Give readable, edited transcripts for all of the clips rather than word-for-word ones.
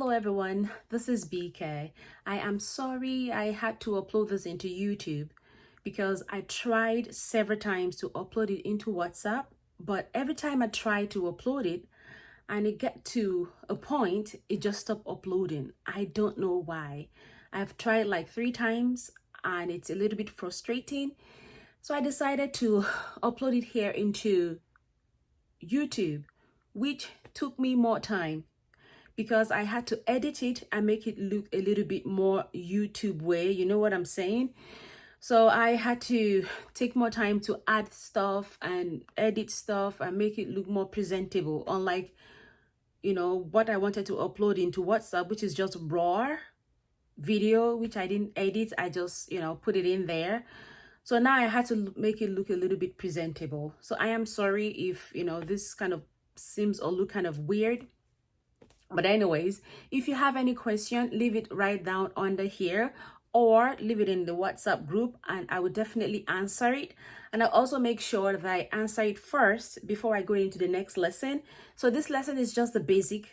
Hello everyone, this is BK. I am sorry I had to upload this into YouTube because I tried several times to upload it into WhatsApp, but every time I try to upload it and it get to a point, it just stopped uploading. I don't know why. I've tried like 3 times and it's a little bit frustrating. So I decided to upload it here into YouTube, which took me more time because I had to edit it and make it look a little bit more YouTube way. You know what I'm saying? So I had to take more time to add stuff and edit stuff and make it look more presentable. Unlike, what I wanted to upload into WhatsApp, which is just raw video, which I didn't edit. I just, put it in there. So now I had to make it look a little bit presentable. So I am sorry if, this kind of seems or look kind of weird. But anyways, if you have any question, leave it right down under here or leave it in the WhatsApp group and I will definitely answer it. And I'll also make sure that I answer it first before I go into the next lesson. So this lesson is just the basic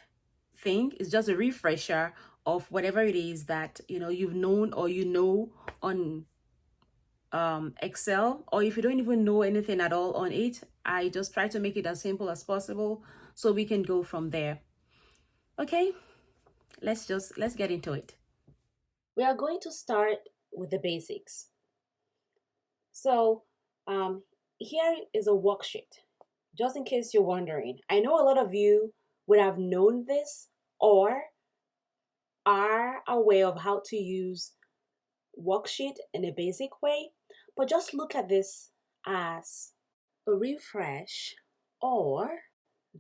thing. It's just a refresher of whatever it is that, you've known or on Excel, or if you don't even know anything at all on it, I just try to make it as simple as possible so we can go from there. Okay, let's get into it. We are going to start with the basics. So here is a worksheet, just in case you're wondering. I know a lot of you would have known this or are aware of how to use worksheet in a basic way, but just look at this as a refresh or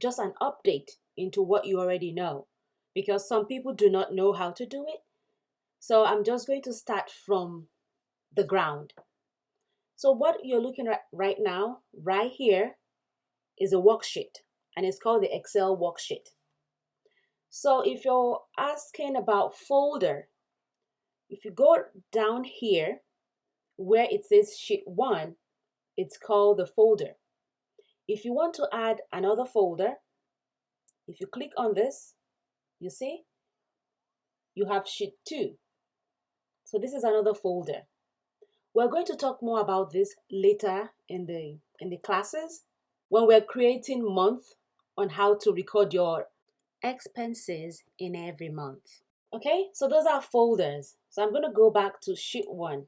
just an update into what you already know, because some people do not know how to do it. So I'm just going to start from the ground. So what you're looking at right now, right here, is a worksheet, and it's called the Excel worksheet. So if you're asking about folder, if you go down here where it says sheet 1, it's called the folder. If you want to add another folder, if you click on this, you see you have sheet 2. So this is another folder. We're going to talk more about this later in the classes when we're creating month on how to record your expenses in every month. Okay, so those are folders. So I'm going to go back to sheet 1.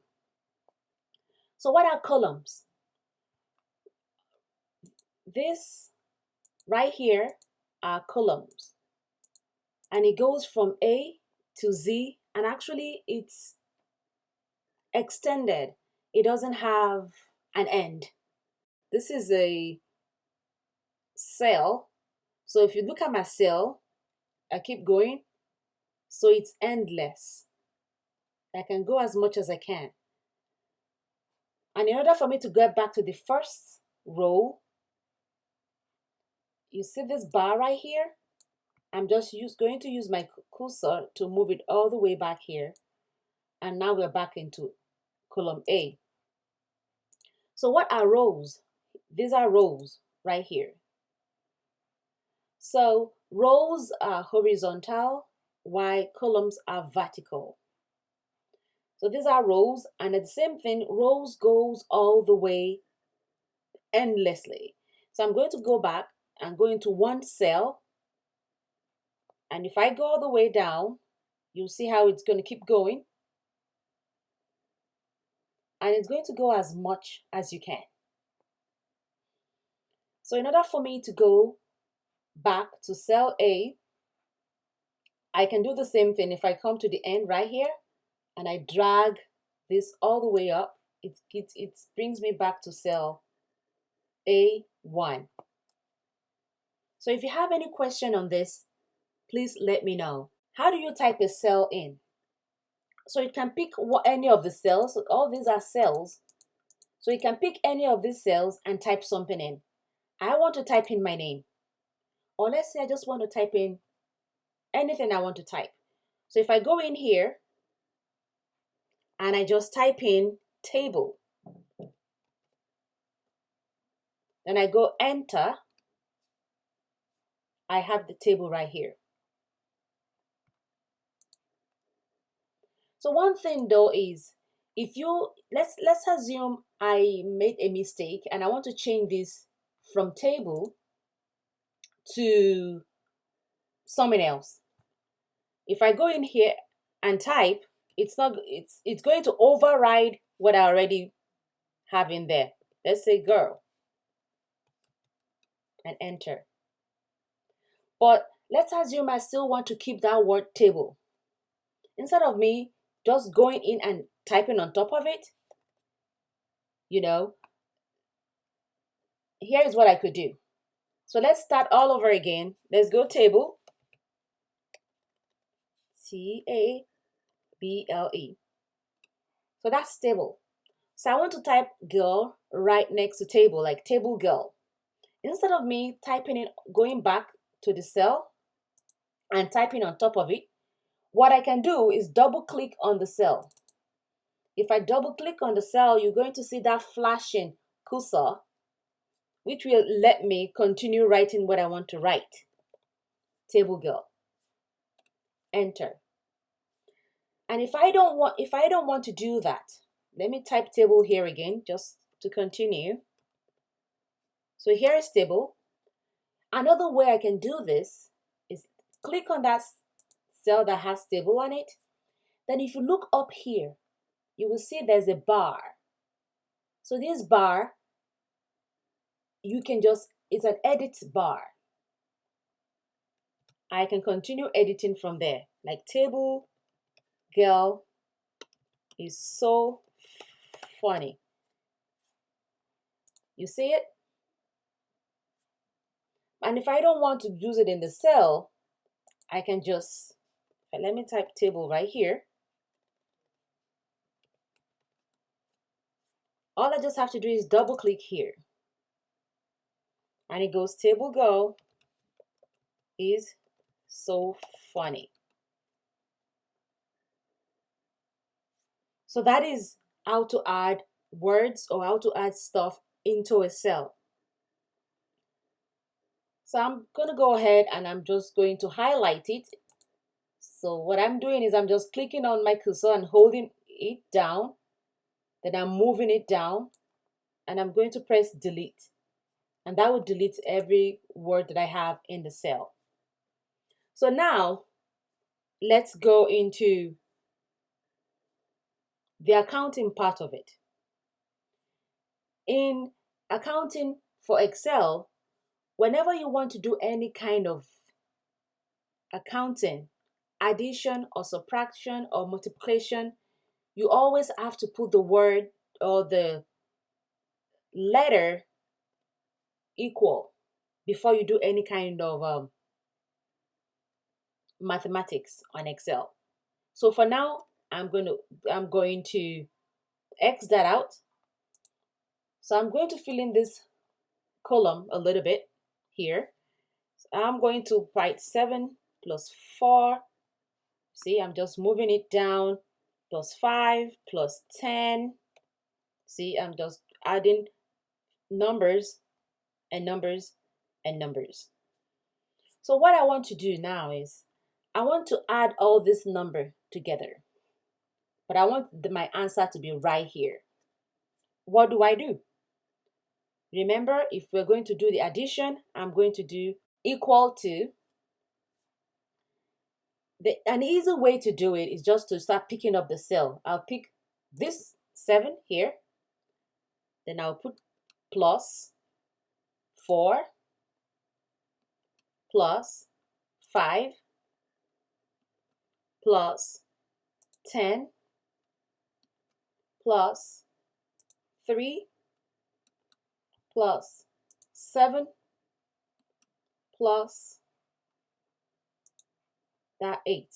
So what are columns? This right here are columns, and it goes from A to Z, and actually it's extended. It doesn't have an end. This is a cell. So if you look at my cell, I keep going. So it's endless. I can go as much as I can. And in order for me to get back to the first row, you see this bar right here? I'm just going to use my cursor to move it all the way back here. And now we're back into column A. So what are rows? These are rows right here. So rows are horizontal, while columns are vertical. So these are rows, and the same thing, rows goes all the way endlessly. So I'm going to go back and go into one cell. And if I go all the way down, you'll see how it's going to keep going. And it's going to go as much as you can. So in order for me to go back to cell A, I can do the same thing. If I come to the end right here and I drag this all the way up, it brings me back to cell A1. So if you have any question on this, please let me know. How do you type a cell in? So you can pick any of the cells. All these are cells. So you can pick any of these cells and type something in. I want to type in my name. Or let's say I just want to type in anything I want to type. So if I go in here and I just type in table, then I go enter, I have the table right here. So one thing though is, if you let's assume I made a mistake and I want to change this from table to something else. If I go in here and type, it's going to override what I already have in there. Let's say girl and enter. But let's assume I still want to keep that word table. Instead of me just going in and typing on top of it, here is what I could do. So let's start all over again. Let's go table, Table. So that's table. So I want to type girl right next to table, like table girl. Instead of me typing it, going back to the cell and typing on top of it, what I can do is double click on the cell. If I double click on the cell, you're going to see that flashing cursor, which will let me continue writing what I want to write. Table girl. Enter. And if I don't want to do that, let me type table here again just to continue. So here is table. Another way I can do this is click on that cell that has table on it. Then if you look up here, you will see there's a bar. So this bar, it's an edit bar. I can continue editing from there. Like table girl is so funny. You see it? And if I don't want to use it in the cell, I can just, let me type table right here. All I just have to do is double click here. And it goes table girl is so funny. So that is how to add words or how to add stuff into a cell. So I'm going to go ahead and I'm just going to highlight it. So what I'm doing is I'm just clicking on my cursor and holding it down. Then I'm moving it down and I'm going to press delete. And that will delete every word that I have in the cell. So now let's go into the accounting part of it. In accounting for Excel, whenever you want to do any kind of accounting, addition or subtraction or multiplication, you always have to put the word or the letter equal before you do any kind of mathematics on Excel. So for now, I'm going to X that out. So I'm going to fill in this column a little bit here. So I'm going to write 7 plus 4. See, I'm just moving it down. Plus 5 plus 10. See, I'm just adding numbers and numbers and numbers. So what I want to do now is I want to add all this number together. But I want my answer to be right here. What do I do? Remember, if we're going to do the addition, I'm going to do equal to. An easy way to do it is just to start picking up the cell. I'll pick this 7 here. Then I'll put plus 4 plus 5 plus 10 plus 3 plus 7 plus that 8.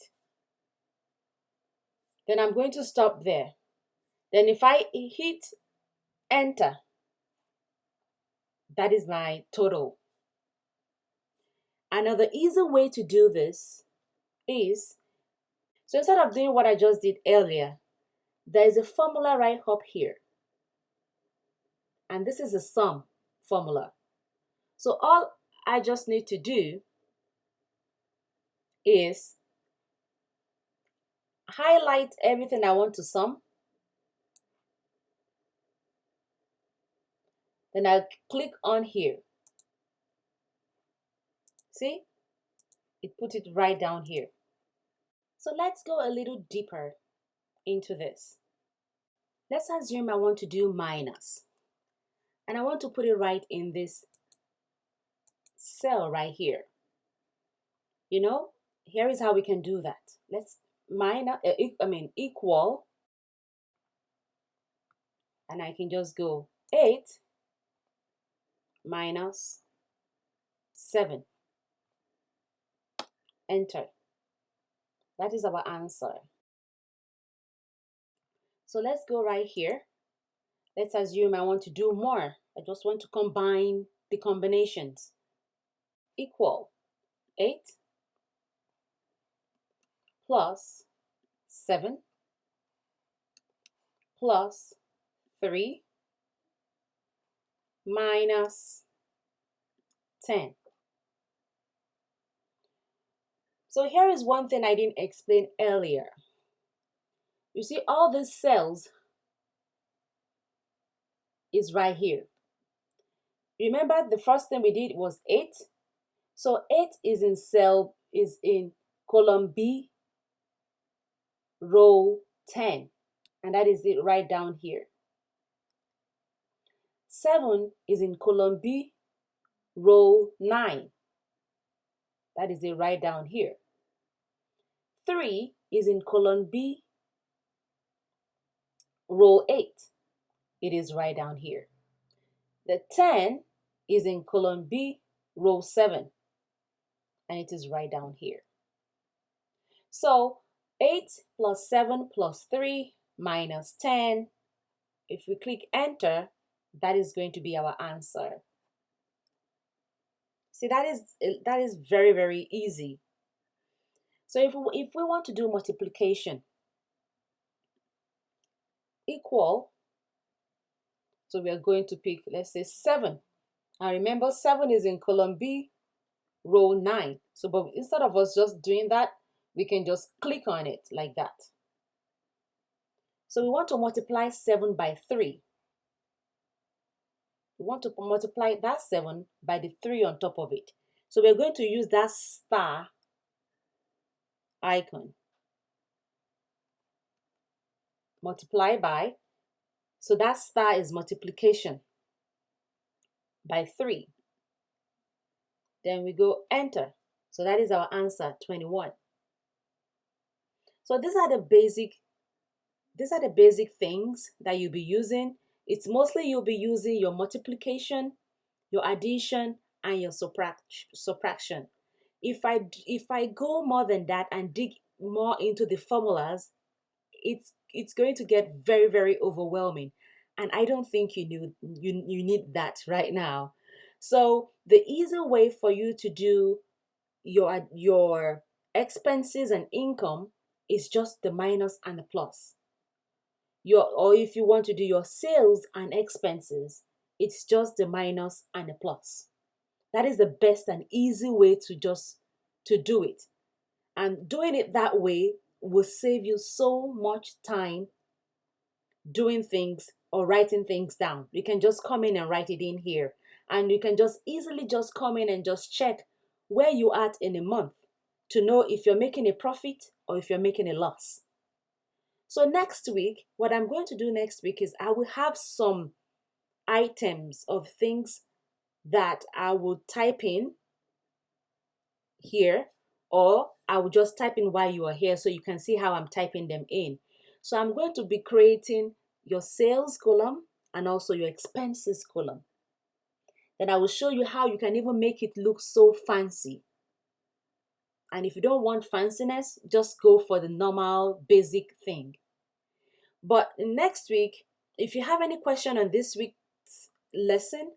Then I'm going to stop there. Then if I hit enter, that is my total. Another easy way to do this is, so instead of doing what I just did earlier, there is a formula right up here. And this is a sum formula. So all I just need to do is highlight everything I want to sum. Then I'll click on here. See? It put it right down here. So let's go a little deeper into this. Let's assume I want to do minus. And I want to put it right in this cell right here. You know, here is how we can do that. Let's equal, and I can just go 8 minus 7. Enter. That is our answer. So let's go right here. Let's assume I want to do more. I just want to combine the combinations. Equal 8 plus 7 plus 3 minus 10. So here is one thing I didn't explain earlier. You see all these cells is right here. Remember the first thing we did was 8. So 8 is in column B, row 10. And that is it right down here. 7 is in column B, row 9. That is it right down here. 3 is in column B, row 8. It is right down here. The 10 is in column B, row 7. And it is right down here. So 8 plus 7 plus 3 minus 10. If we click enter, that is going to be our answer. See, that is very, very easy. So if we want to do multiplication, equal, so we are going to pick, let's say 7. And remember 7 is in column B, row 9. So but instead of us just doing that, we can just click on it like that. So we want to multiply 7 by 3. We want to multiply that 7 by the 3 on top of it. So we're going to use that star icon. Multiply by, so that star is multiplication by 3. Then we go enter. So that is our answer, 21. So these are the basic things that you'll be using. It's mostly you'll be using your multiplication, your addition, and your subtraction. If I go more than that and dig more into the formulas, it's going to get very, very overwhelming. And I don't think you need that right now. So the easy way for you to do your expenses and income is just the minus and the plus. Or if you want to do your sales and expenses, it's just the minus and the plus. That is the best and easy way to do it. And doing it that way will save you so much time doing things or writing things down. You can just come in and write it in here. And you can just easily just come in and just check where you are at in a month to know if you're making a profit or if you're making a loss. So next week, what I'm going to do next week is I will have some items of things that I will type in here, or I will just type in while you are here so you can see how I'm typing them in. So I'm going to be creating your sales column and also your expenses column. Then I will show you how you can even make it look so fancy. And if you don't want fanciness, just go for the normal basic thing. But next week, if you have any question on this week's lesson,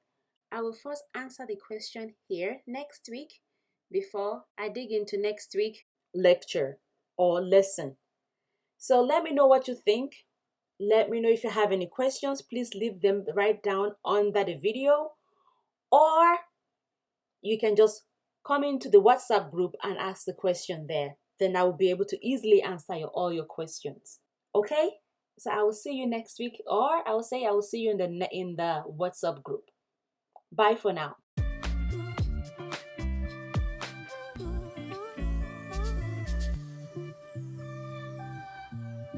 I will first answer the question here next week before I dig into next week's lecture or lesson. So let me know what you think. Let me know if you have any questions. Please leave them right down under the video, or you can just come into the WhatsApp group and ask the question there. then I will be able to easily answer all your questions. Okay? So I will see you next week, or I will say I will see you in the WhatsApp group. Bye for now.